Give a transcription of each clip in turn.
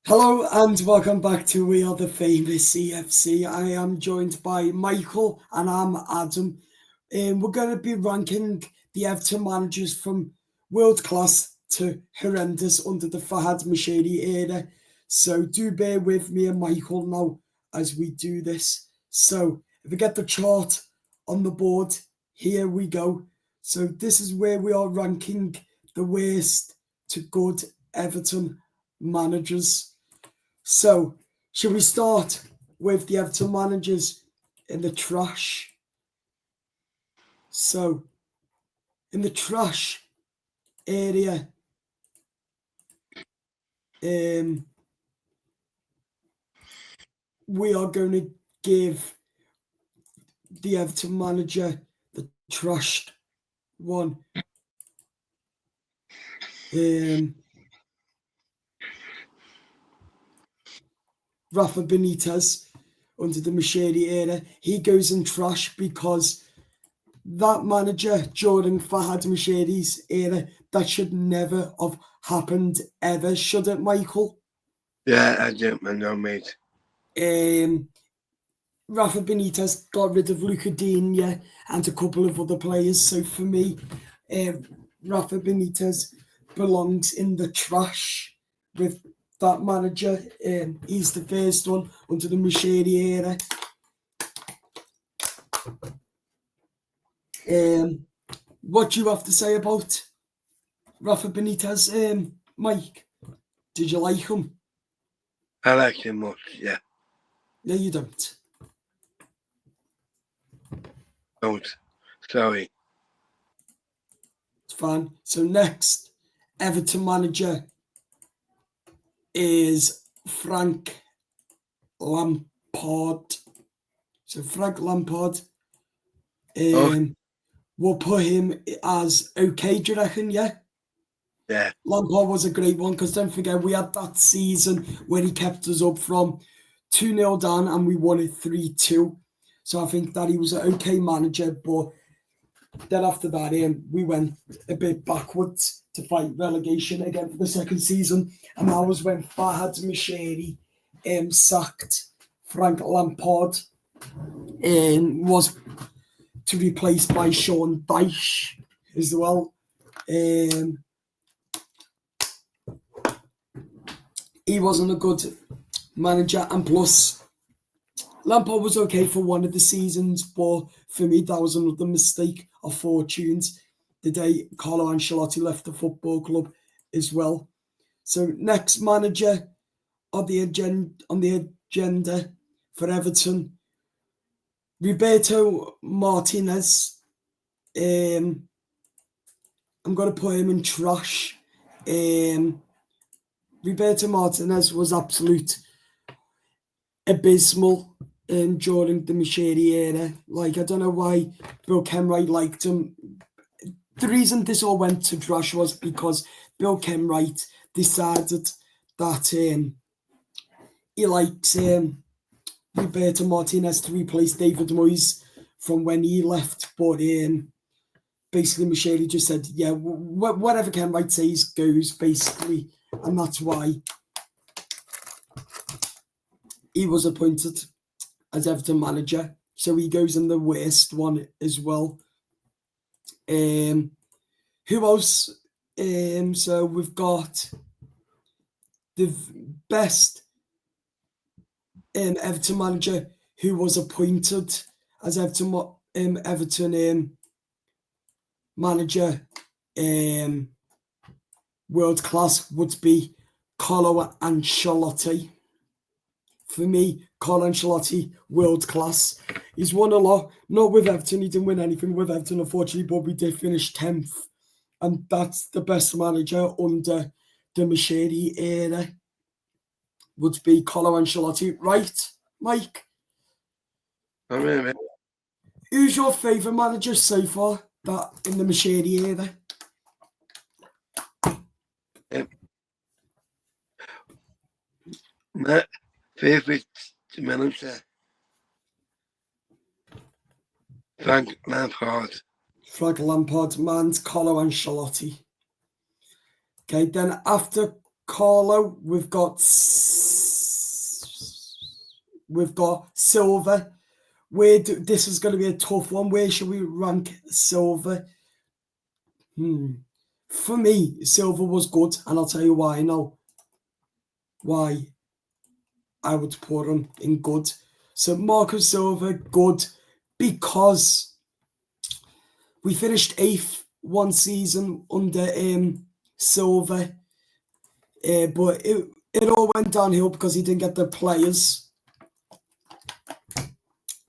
Hello and welcome back to We Are the Famous CFC. I am joined by Michael and I'm Adam. We're going to be ranking the Everton managers from world class to horrendous under the Fahad Moshiri era. So do bear with me and Michael now as we do this. So if we get the chart on the board, here we go. So this is where we are ranking the worst to good Everton managers. So, should we start with the Everton managers in the trash? So, in the trash area, we are going to give the Everton manager the trashed one. Rafa Benitez under the Moshiri era, he goes in trash because that manager during Fahad Moshiri's era, that should never have happened ever, should it, Michael? Yeah, I don't know, mate. Rafa Benitez got rid of Luca Digne and a couple of other players. So for me, Rafa Benitez belongs in the trash with that manager. He's the first one under the Moshiri era. What do you have to say about Rafa Benitez, Mike? Did you like him? I like him much, yeah. No, you don't. Don't. Sorry. It's fine. So next, Everton manager is Frank Lampard. So Frank Lampard. We'll put him as okay, do you reckon? Yeah. Yeah. Lampard was a great one because don't forget we had that season where he kept us up from 2-0 down and we won it 3-2. So I think that he was an okay manager, but then after that, we went a bit backwards to fight relegation again for the second season. And that was when Fahad Moshiri sacked Frank Lampard and was to replace by Sean Dyche as well. He wasn't a good manager, and plus Lampard was okay for one of the seasons, but for me that was another mistake of fortunes the day Carlo Ancelotti left the football club as well. So next manager on the agenda for Everton, Roberto Martinez. I'm going to put him in trash. Roberto Martinez was absolute abysmal during the Moshiri era. Like, I don't know why Bill Kenwright liked him. The reason this all went to trash was because Bill Kenwright decided that he likes Roberto Martinez to replace David Moyes from when he left. But basically, Moshiri just said, yeah, whatever Kenwright says goes, basically. And that's why he was appointed as Everton manager. So he goes in the worst one as well. Who else? So we've got the best Everton manager who was appointed as Everton manager world class would be Carlo Ancelotti. For me, Carlo Ancelotti, world class. He's won a lot, not with Everton. He didn't win anything with Everton, unfortunately, but we did finish 10th. And that's the best manager under the Moshiri era, would be Carlo Ancelotti. Right, Mike? Who's your favourite manager so far that in the Moshiri era? My favourite manager, Frank Lampard. Frank Lampard, man's Carlo Ancelotti. Okay, then after Carlo, we've got Silva. This is going to be a tough one. Where should we rank Silva? For me, Silva was good, and I'll tell you why now. Why I would put him in good. So Marco Silva, good, because we finished 8th one season under Silva, but it all went downhill because he didn't get the players.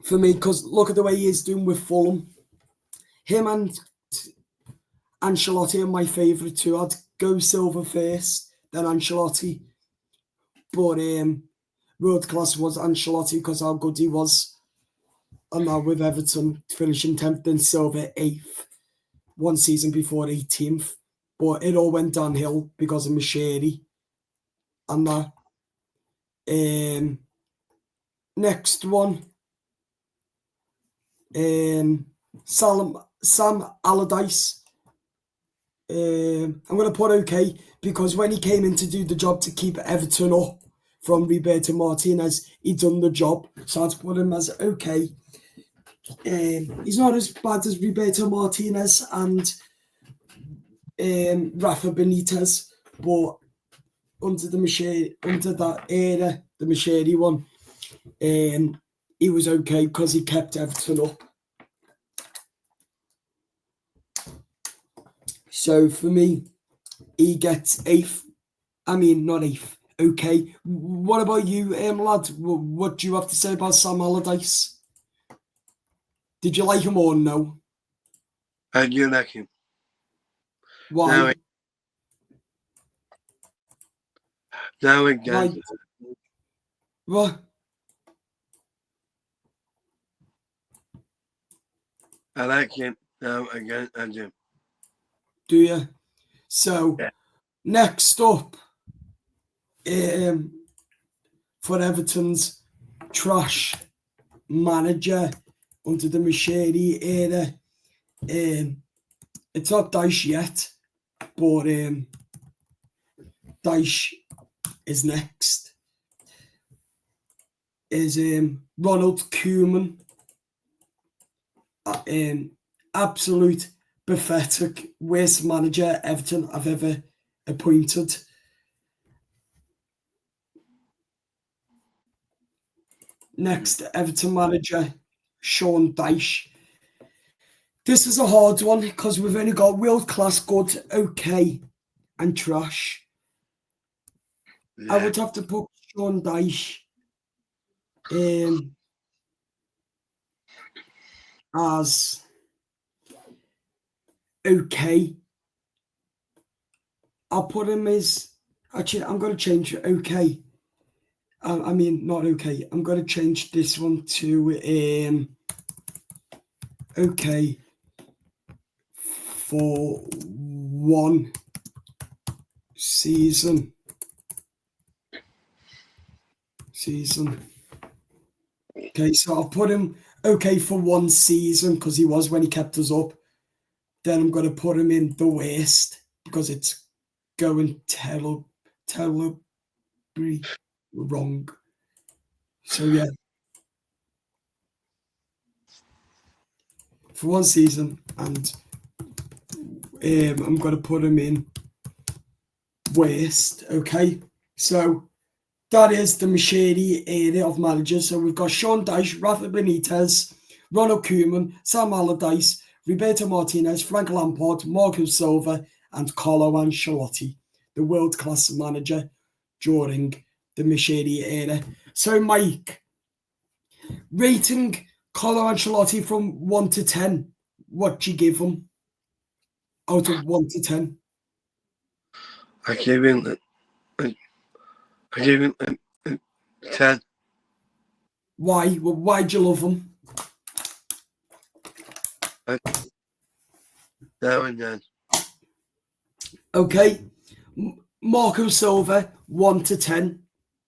For me, because look at the way he is doing with Fulham. Him and Ancelotti are my favourite too. I'd go Silva first, then Ancelotti. But world class was Ancelotti because how good he was. And now with Everton finishing 10th and Silva 8th, one season before 18th. But it all went downhill because of Moshiri. And that. Next one. Sam Allardyce. I'm going to put okay because when he came in to do the job to keep Everton up from Roberto Martinez, he done the job. So I'd put him as okay. He's not as bad as Roberto Martinez and Rafa Benitez, but under that era, the Moshiri one, he was okay because he kept Everton up. So for me, he gets 8th. I mean, not 8th. Okay. What about you, lad? What do you have to say about Sam Allardyce? Did you like him or no? I do like him. Why? Now again. Why? What? I like him now again, I do. Do you? So, yeah. Next up, for Everton's trash manager under the Moshiri era, it's not Dyche yet, but Dyche is next. Is Ronald Koeman. Absolute pathetic, worst manager Everton I've ever appointed. Next, Everton manager, Sean Dyche. This is a hard one because we've only got world-class, good, okay, and trash. Yeah. I would have to put Sean Dyche as okay. I'll put him as... Actually, I'm going to change it, okay. I mean, not okay. I'm going to change this one to okay for one season. Okay, so I'll put him okay for one season because he was when he kept us up. Then I'm going to put him in the worst because it's going terribly wrong. So yeah, for one season, and I'm going to put him in worst. Okay, so that is the Moshiri era of managers. So we've got Sean Dyche, Rafa Benitez, Ronald Koeman, Sam Allardyce, Roberto Martinez, Frank Lampard, Marco Silva, and Carlo Ancelotti, the world-class manager during the Moshiri era. So, Mike, rating Carlo Ancelotti from 1 to 10, what do you give him out of 1 to 10? I give him a 10. Why? Well, why do you love him? Now and then. Okay. Marco Silva, 1 to 10.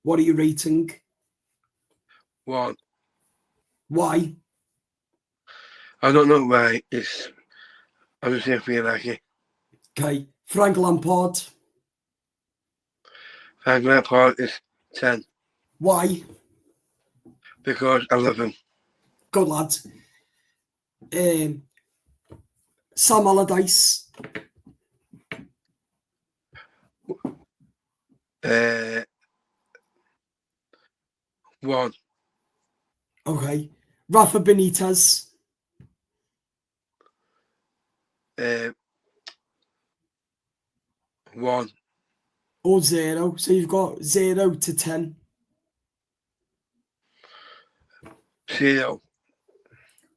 What are you rating? 1. Why? I don't know why. I just feel like it. Okay. Frank Lampard. My grandpa is 10 Why? because I love him. Good lad. Sam Allardyce. 1. Okay. Rafa Benitez. 1. Or 0. So you've got 0 to 10. 0.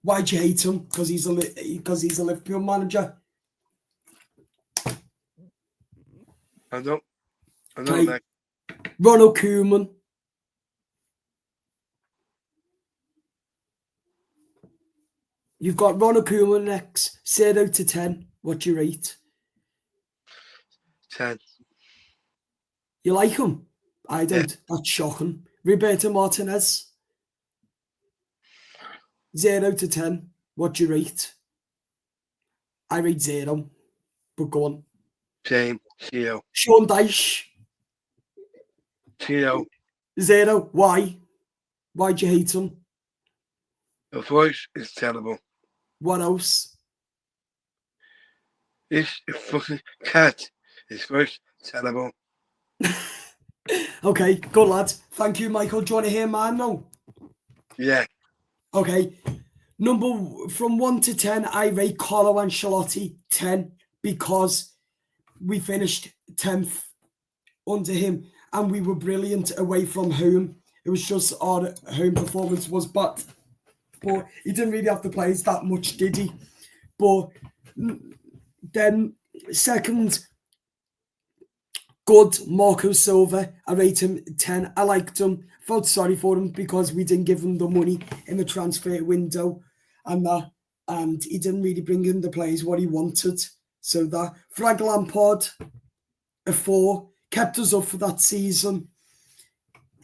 Why do you hate him? Because he's a Liverpool manager. I don't Okay. like. Ronald Koeman. You've got Ronald Koeman next. 0 to 10. What do you rate? 10. You like him? I don't. Yeah. That's shocking. Roberto Martinez. 0 to 10. What do you rate? I rate 0. But go on. Same. 0. Sean Dyche. 0. 0. Why? Why do you hate him? The voice is terrible. What else? This fucking cat. His voice terrible. Okay, good lad. Thank you, Michael. Do you want to hear mine now? Yeah. Okay. From 1 to 10, I rate Carlo Ancelotti 10 because we finished 10th under him and we were brilliant away from home. It was just our home performance was bad. But he didn't really have to play that much, did he? But then second, good, Marco Silva. I rate him 10. I liked him. Felt sorry for him because we didn't give him the money in the transfer window and he didn't really bring in the players what he wanted. So that Frank Lampard, a 4, kept us up for that season.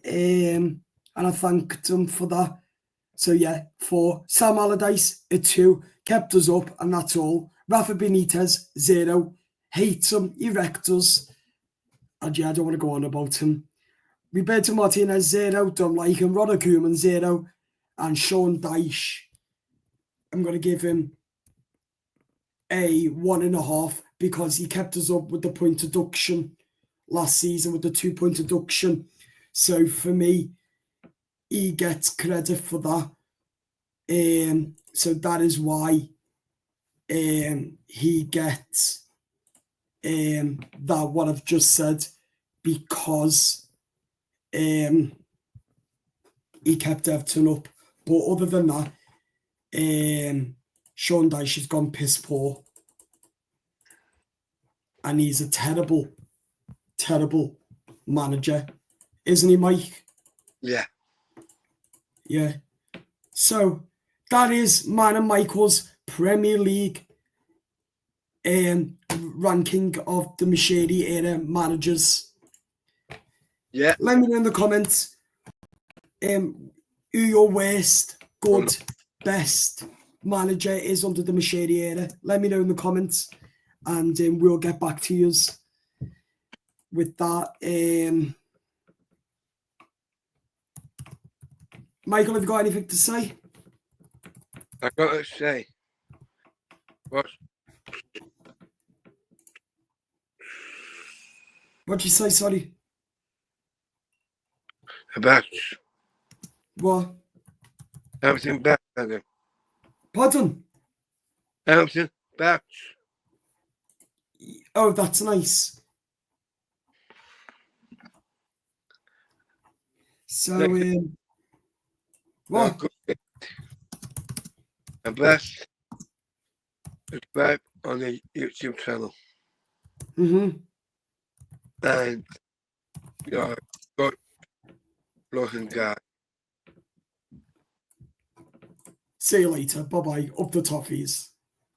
And I thanked him for that. So yeah, 4. Sam Allardyce, a 2, kept us up, and that's all. Rafa Benitez, 0. Hates him, he wrecked us. And yeah, I don't want to go on about him. Roberto Martinez, 0. Don't like him. Ronald Koeman, 0. And Sean Dyche, I'm going to give him a 1.5 because he kept us up with the point deduction last season, with the 2-point deduction. So for me, he gets credit for that. So that is why he gets that what I've just said, because he kept Everton up. But other than that, Sean Dyche has gone piss poor. And he's a terrible, terrible manager. Isn't he, Mike? Yeah. Yeah. So that is mine and Michael's Premier League ranking of the Moshiri era managers. Yeah. Let me know in the comments who your worst, good, best manager is under the Moshiri era. Let me know in the comments and we'll get back to you with that. Michael, have you got anything to say? I got to say, What'd you say, sorry? about What? everything back. Pardon? Everything back. Oh, that's nice. So, what? And bless. Subscribe on the YouTube channel. Mm-hmm. And you're good looking guy. See you later. Bye-bye. Up the toffees.